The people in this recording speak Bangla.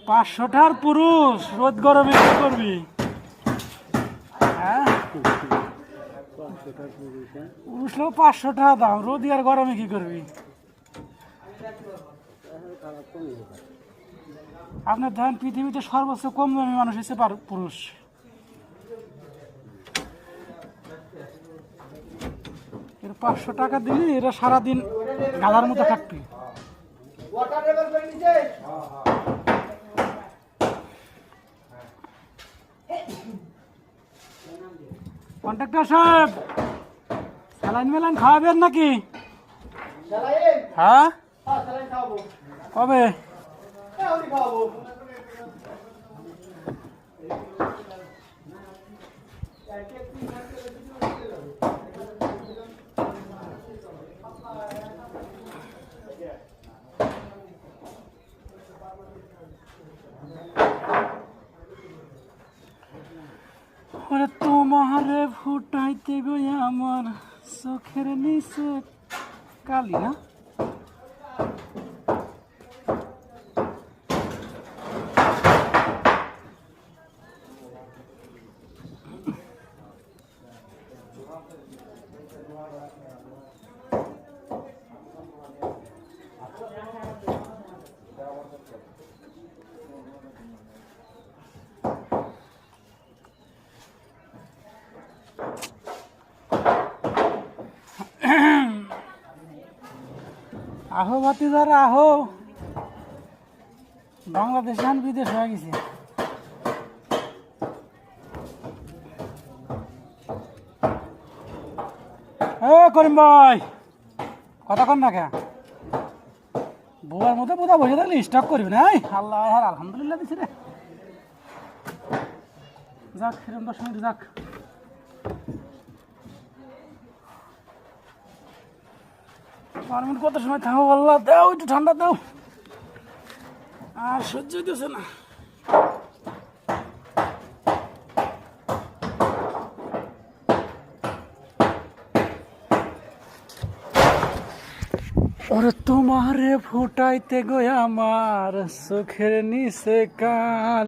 500টার পুরুষ রোদ গরমে কি করবি? হ্যাঁ, পুরুষ লোক 500 টাকা দাম, রোদ আর গরমে কি করবি? আপনার ধরেন পৃথিবীতে সর্বোচ্চ কম দামি মানুষ হচ্ছে পুরুষ। এর 500 টাকা দিলে এরা সারাদিন গাধার মতো খাটবি। কন্ট্রাক্টর সাহেব, স্যালাইন মেলাইন খাওয়াবেন নাকি? হ্যাঁ, কবে? ওরে তোমারে ফুটাইতে গই আমার চোখের নিচে কালি না। আহো ভাতিজারা আহো, বাংলাদেশ আর বিদেশ হয়ে গেছে। করিম ভাই, কথা কন না কে? বউয়ের মধ্যে বোধা বসে থাকলে স্টক করবি না। আল্লাহ আর আলহামদুলিল্লাহ দিছি রে। যাক, সেরকম 10 মিনিট যাক। কত সময় থাকো আল্লাহ, দাও একটু ঠান্ডা দাও, আর সহ্য হইতেছে না। ওরে তোমারে ফুটাইতে গো আমার চোখের নিচে কাল।